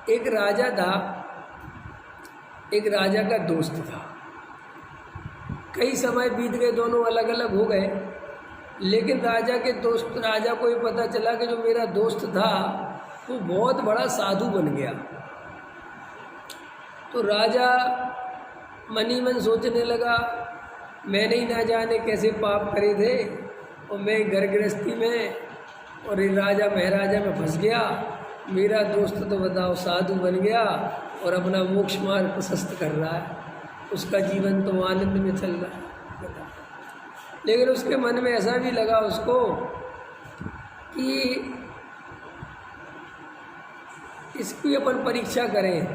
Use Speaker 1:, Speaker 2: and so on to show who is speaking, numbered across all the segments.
Speaker 1: एक राजा था, एक राजा का दोस्त था। कई समय बीत गए, दोनों अलग अलग हो गए, लेकिन राजा को ये पता चला कि जो मेरा दोस्त था वो बहुत बड़ा साधु बन गया। तो राजा मन ही मन सोचने लगा, मैंने ही ना जाने कैसे पाप करे थे और मैं घर गृहस्थी में और ये राजा महाराजा में फंस गया। मेरा दोस्त तो बताओ साधु बन गया और अपना मोक्ष मार्ग प्रशस्त कर रहा है, उसका जीवन तो आनंद में चल रहा है। लेकिन उसके मन में ऐसा भी लगा उसको कि इसकी अपन परीक्षा करें,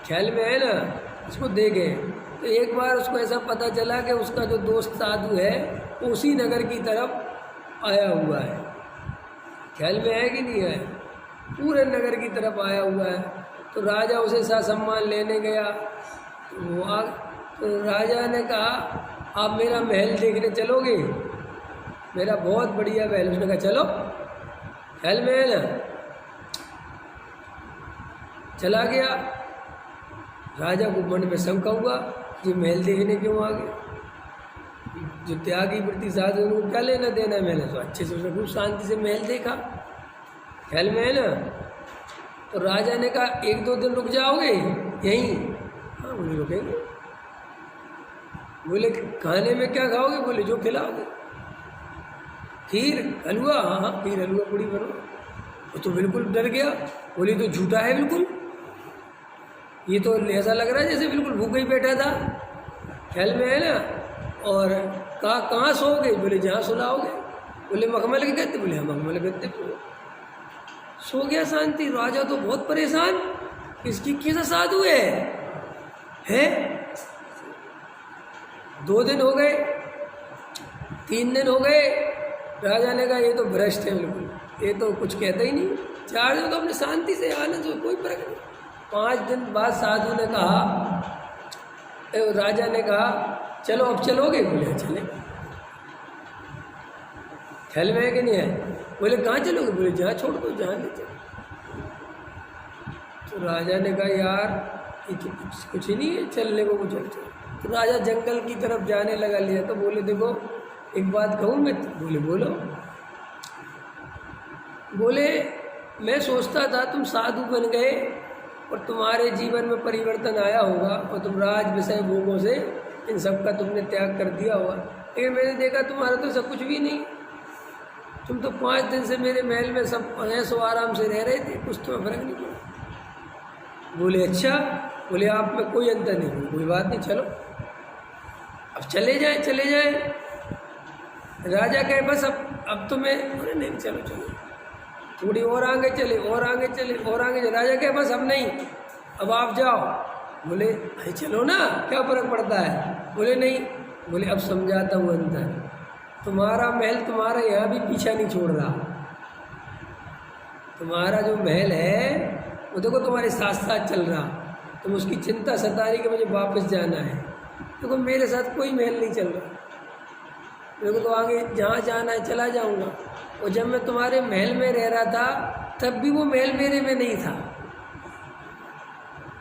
Speaker 1: ख्याल में है ना, इसको देखें। तो एक बार उसको ऐसा पता चला कि उसका जो दोस्त साधु है वो उसी नगर की तरफ आया हुआ है। ख्याल में है कि नहीं है? पूरे नगर की तरफ आया हुआ है। तो राजा उसे सम्मान लेने गया। तो राजा ने कहा, आप मेरा महल देखने चलोगे? मेरा बहुत बढ़िया महल। उसने कहा चलो। ख्याल में है ना? चला गया। राजा को मन में शंका हुआ, ये महल देखने क्यों आ गए? जो त्यागी वृत्ति साधु उनको क्या लेना देना है महल? तो अच्छे से उसने खूब शांति से महल देखा। ख्याल में है ना? तो राजा ने कहा, एक दो दिन रुक जाओगे यहीं? हाँ बोले रुकेंगे। बोले खाने में क्या खाओगे? बोले जो खिलाओगे। खीर हलवा? हाँ हाँ खीर हलवा पूड़ी बनो। वो तो बिल्कुल डर गया। बोले तो झूठा है बिल्कुल, ये तो ऐसा लग रहा है जैसे बिल्कुल भूखा ही बैठा था। ख्याल में है ना? और कहाँ सोओगे? बोले जहाँ सुलाओगे। बोले मखमल के गद्दे? बोले हाँ मखमल के गद्दे पे। सो गया शांति। राजा तो बहुत परेशान, इसकी कैसा साधु है? 2 दिन हो गए, 3 दिन हो गए। राजा ने कहा ये तो भ्रष्ट है बिल्कुल, ये तो कुछ कहता ही नहीं। 4 दिन तो अपने शांति से आनंद से कोई फर्क नहीं। 5 दिन बाद साधु ने कहा, राजा ने कहा चलो अब चलोगे? बोले चले। ख्याल में है कि नहीं है? बोले कहाँ चलोगे? बोले जहाँ छोड़ दो, जहाँ ले चलो। तो राजा ने कहा यार ये तो कुछ ही नहीं है चलने को, चल। तो राजा जंगल की तरफ जाने लगा लिया। तो बोले देखो एक बात कहूँ मैं? बोले बोलो। बोले मैं सोचता था तुम साधु बन गए और तुम्हारे जीवन में परिवर्तन आया होगा और तुम राज विषय भोगों से इन सब का तुमने त्याग कर दिया होगा, लेकिन मैंने देखा तुम्हारा तो सब कुछ भी नहीं। तुम तो 5 दिन से मेरे महल में सब ऐसो आराम से रह रहे थे, कुछ तुम्हें फर्क नहीं पड़ा। बोले अच्छा। बोले आप में कोई अंतर नहीं। कोई बात नहीं, चलो अब चले जाए। राजा कहे बस अब तो मैं, बोले नहीं चलो थोड़ी और आगे चले। राजा कहे बस अब नहीं, अब आप जाओ। बोले अरे चलो ना, क्या फर्क पड़ता है? बोले नहीं। बोले अब समझाता हूँ अंतर, तुम्हारा महल तुम्हारा यहाँ भी पीछा नहीं छोड़ रहा। तुम्हारा जो महल है वो देखो तुम्हारे साथ साथ चल रहा, तुम उसकी चिंता सता रही कि मुझे वापस जाना है। देखो मेरे साथ कोई महल नहीं चल रहा, मेरे को तो आगे जहाँ जाना है चला जाऊँगा। और जब मैं तुम्हारे महल में रह रहा था तब भी वो महल मेरे में नहीं था।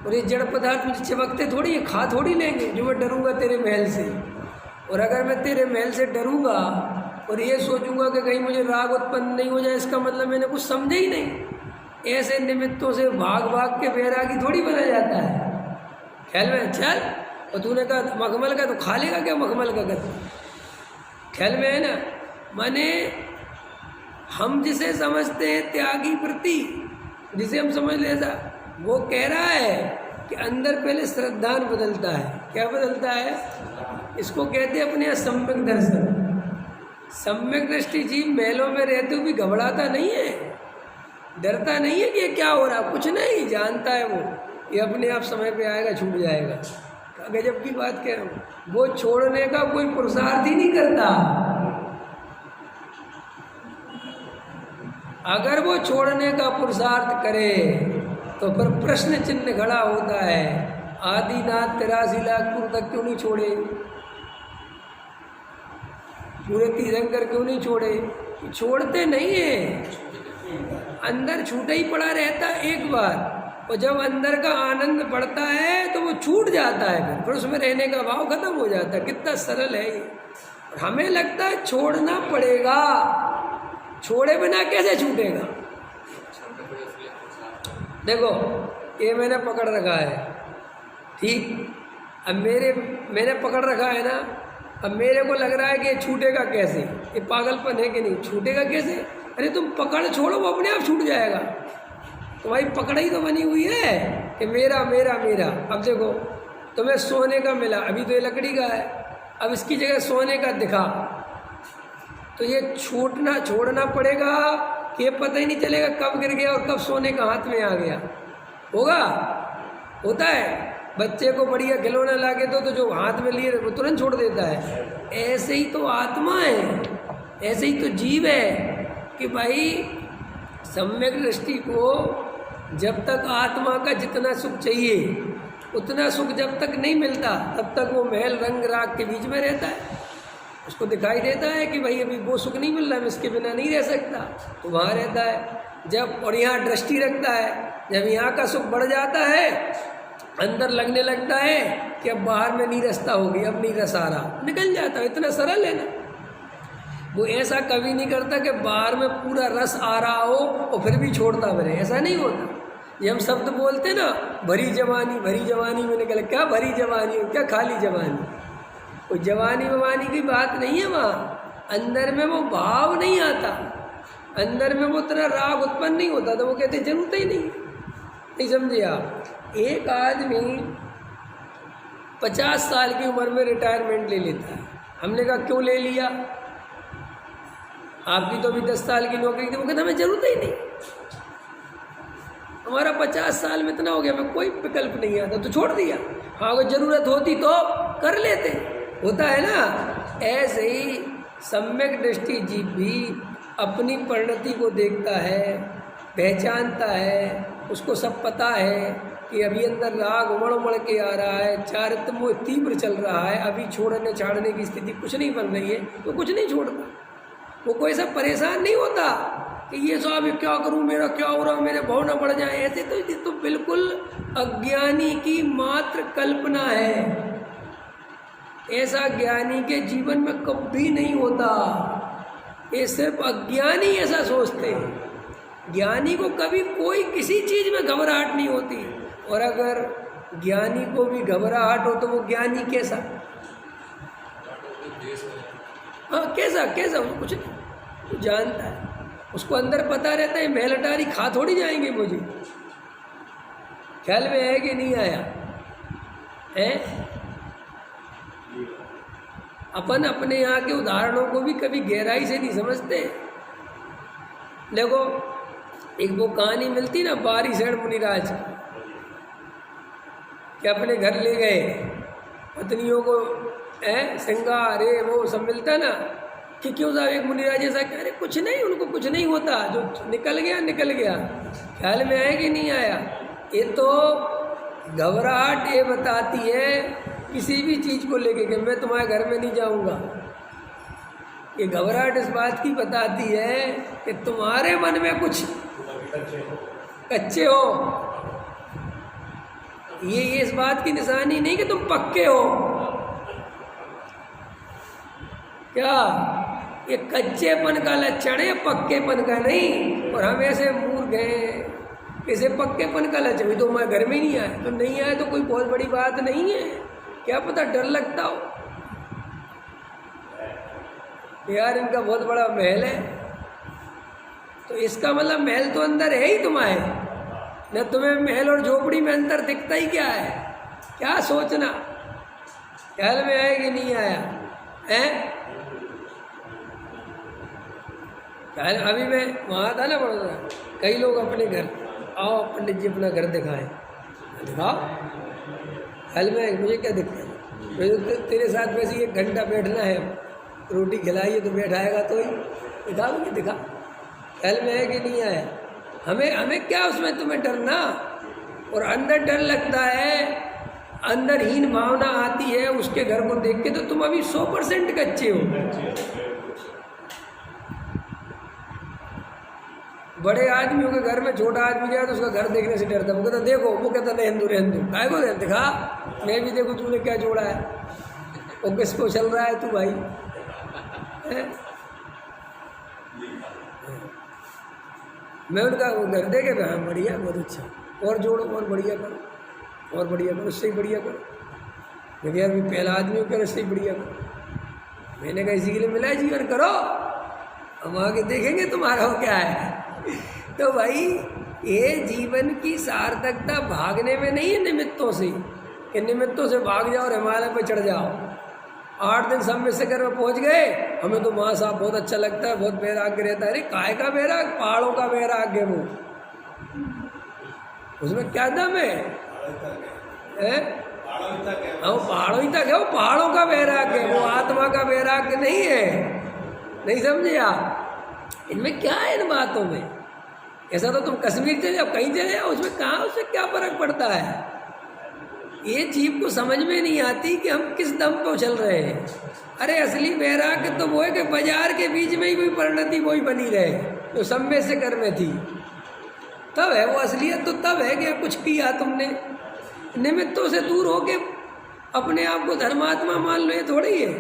Speaker 1: और ये जड़ पदार्थ मुझे चिपकते थोड़ी, ये खा थोड़ी लेंगे जो मैं डरूंगा तेरे महल से। और अगर मैं तेरे महल से डरूंगा और ये सोचूंगा कि कहीं मुझे राग उत्पन्न नहीं हो जाए, इसका मतलब मैंने कुछ समझे ही नहीं। ऐसे निमित्तों से भाग भाग के बैरागी थोड़ी बना जाता है। ख्याल में? चल। और तूने कहा मखमल का, तो खा लेगा क्या मखमल का गद्दा? ख्याल में है ना? माने हम जिसे समझते हैं त्यागी वृत्ति, जिसे हम समझ लेता, वो कह रहा है कि अंदर पहले श्रद्धान बदलता है। क्या बदलता है? इसको कहते हैं अपने यहाँ सम्यक दर्शन। सम्यक दृष्टि जीव महलों में रहते हुए भी घबराता नहीं है, डरता नहीं है कि ये क्या हो रहा, कुछ नहीं जानता है वो, ये अपने आप समय पे आएगा, छूट जाएगा। गजब की बात कह रहा हूँ। वो छोड़ने का कोई पुरुषार्थ ही नहीं करता। अगर वो छोड़ने का पुरुषार्थ करे तो फिर प्रश्न चिन्ह खड़ा होता है, आदिनाथ 83 लाख पुर तक क्यों नहीं छोड़े? पूरे तीर्थंकर क्यों नहीं छोड़े? छोड़ते नहीं है। अंदर छूटा ही पड़ा रहता है एक बार, और जब अंदर का आनंद बढ़ता है तो वो छूट जाता है, फिर उसमें रहने का भाव खत्म हो जाता है। कितना सरल है ये। हमें लगता है छोड़ना पड़ेगा, छोड़े बिना कैसे छूटेगा। देखो ये मैंने पकड़ रखा है, ठीक, अब मैंने पकड़ रखा है ना, अब मेरे को लग रहा है कि ये छूटेगा कैसे, ये पागलपन है कि नहीं, छूटेगा कैसे। अरे तुम पकड़ छोड़ो, वो अपने आप छूट जाएगा। तो भाई पकड़ ही तो बनी हुई है कि मेरा मेरा मेरा। अब देखो तुम्हें सोने का मिला, अभी तो ये लकड़ी का है, अब इसकी जगह सोने का दिखा, तो ये छोड़ना पड़ेगा कि ये पता ही नहीं चलेगा कब गिर गया और कब सोने का हाथ में आ गया। होता है। बच्चे को बढ़िया खिलौना ला के तो जो हाथ में लिए वो तुरंत छोड़ देता है। ऐसे ही तो आत्मा है, ऐसे ही तो जीव है कि भाई सम्यक दृष्टि को जब तक आत्मा का जितना सुख चाहिए उतना सुख जब तक नहीं मिलता तब तक वो महल रंग राग के बीच में रहता है। उसको दिखाई देता है कि भाई अभी वो सुख नहीं मिल रहा, मैं इसके बिना नहीं रह सकता, तो वहाँ रहता है। जब और यहाँ दृष्टि रखता है, जब यहाँ का सुख बढ़ जाता है अंदर लगने लगता है कि अब बाहर में नहीं रसता होगी, अब नहीं रस आ रहा, निकल जाता है। इतना सरल है ना। वो ऐसा कभी नहीं करता कि बाहर में पूरा रस आ रहा हो और फिर भी छोड़ता फिरे, ऐसा नहीं होता। ये हम शब्द बोलते ना, भरी जवानी में निकले, क्या भरी जवानी हो, क्या खाली जवानी, कोई जवानी ववानी की बात नहीं है। वहाँ अंदर में वो भाव नहीं आता, अंदर में वो उतना राग उत्पन्न नहीं होता, तो वो कहते जरूरत ही नहीं समझे आप। एक आदमी 50 साल की उम्र में रिटायरमेंट ले लेता है। हमने कहा क्यों ले लिया, आपकी तो अभी 10 साल की नौकरी थी। वो कहता हमें जरूरत ही नहीं, हमारा 50 साल में इतना हो गया, हमें कोई विकल्प नहीं आता, तो छोड़ दिया। हाँ अगर जरूरत होती तो कर लेते, होता है ना। ऐसे ही सम्यक दृष्टि जीव भी अपनी परिणति को देखता है, पहचानता है, उसको सब पता है कि अभी अंदर राग उमड़ के आ रहा है, चारित्र मोह तीव्र चल रहा है, अभी छोड़ने छाड़ने की स्थिति कुछ नहीं बन रही है, तो कुछ नहीं छोड़ता। वो कोई ऐसा परेशान नहीं होता कि ये साहब क्या करूं, मेरा क्या हो रहा, मेरे भाव ना बढ़ जाए। ऐसे तो बिल्कुल अज्ञानी की मात्र कल्पना है। ऐसा ज्ञानी के जीवन में कभी नहीं होता। ये सिर्फ अज्ञानी ऐसा सोचते हैं। ज्ञानी को कभी कोई किसी चीज में घबराहट नहीं होती। और अगर ज्ञानी को भी घबराहट हो तो वो ज्ञानी कैसा, हाँ कैसा वो कुछ नहीं, वो जानता है, उसको अंदर पता रहता है महल अटारी खा थोड़ी जाएंगे मुझे। ख्याल में है कि नहीं आया है। अपन अपने यहाँ के उदाहरणों को भी कभी गहराई से नहीं समझते। देखो एक वो कहानी मिलती ना बारिशण मुनिराज, कि अपने घर ले गए पत्नियों को श्रृंगार वो सब मिलता ना, कि क्यों साहब एक मुनिराज ऐसा कह रहे, कुछ नहीं, उनको कुछ नहीं होता, जो निकल गया। ख्याल में आया कि नहीं आया। ये तो घबराहट ये बताती है किसी भी चीज़ को लेके कि मैं तुम्हारे घर में नहीं जाऊंगा। ये घबराहट इस बात की बताती है कि तुम्हारे मन में कुछ कच्चे हो। ये इस बात की निशानी नहीं कि तुम पक्के हो। क्या ये कच्चेपन का लक्षण है, पक्केपन का नहीं। और हम ऐसे मूर्ख हैं, ऐसे पक्केपन का लक्षण, तो मैं घर में नहीं आया तो नहीं आया तो कोई बहुत बड़ी बात नहीं है। क्या पता डर लगता हो यार, इनका बहुत बड़ा महल है, तो इसका मतलब महल तो अंदर है ही तुम्हारे न। तुम्हें महल और झोपड़ी में अंतर दिखता ही क्या है, क्या सोचना। ख्याल में आया कि नहीं आया है। अभी मैं वहाँ था ना बड़ोदरा, कई लोग अपने घर, आओ पंडित जी अपना घर दिखाएं, दिखाओ। ख्याल में मुझे क्या दिखता है, तो तेरे साथ वैसे 1 घंटा बैठना है, रोटी खिलाइए तो बैठाएगा तो ही दिखा। ख्याल में है कि नहीं आया। हमें क्या उसमें तुम्हें डरना। और अंदर डर लगता है, अंदर हीन भावना आती है उसके घर को देख के, तो तुम अभी 100% कच्चे हो। बड़े आदमियों के घर में छोटा आदमी जाए तो उसका घर देखने से डरता, वो कहता देखो, वो कहता रहने दो काय को दिखा, मैं भी देखो तूने क्या जोड़ा है, वो किसको चल रहा है तू भाई है? मैं उनका वो घर देखे हाँ बढ़िया, बहुत अच्छा, और जोड़ो और बढ़िया करो और बढ़िया करो, उससे ही बढ़िया करो। मैं यार भी पहला आदमी कर उससे ही बढ़िया करो। मैंने कहा इसी के लिए मिला है जीवन, करो, हम आगे देखेंगे तुम्हारा वो क्या है। तो भाई ये जीवन की सार्थकता भागने में नहीं है निमित्तों से, कि निमित्तों से भाग जाओ और हिमालय पर चढ़ जाओ। 8 दिन सम्मेसकर में पहुंच गए, हमें तो वहाँ साहब बहुत अच्छा लगता है, बहुत वैराग्य रहता है। अरे काय का वैराग, पहाड़ों का वैराग्य, वो उसमें क्या दम है? हाँ पहाड़ों ही तक है, वो पहाड़ों का वैराग्य, वो आत्मा का वैराग्य नहीं है। नहीं समझे आप? इनमें क्या है इन बातों में? ऐसा तो तुम कश्मीर चले जाओ, कहीं चले जाओ, उसमें कहाँ, उससे क्या फर्क पड़ता है? ये जीव को समझ में नहीं आती कि हम किस दम पर चल रहे हैं। अरे असली वैराग्य तो वो है कि बाजार के बीच में ही कोई परिणति वही बनी रहे जो सम्मेसकर में थी, तब है वो असलियत। तो तब है कि कुछ किया तुमने, निमित्तों से दूर होके अपने आप को धर्मात्मा मान लो, ये थोड़ी है।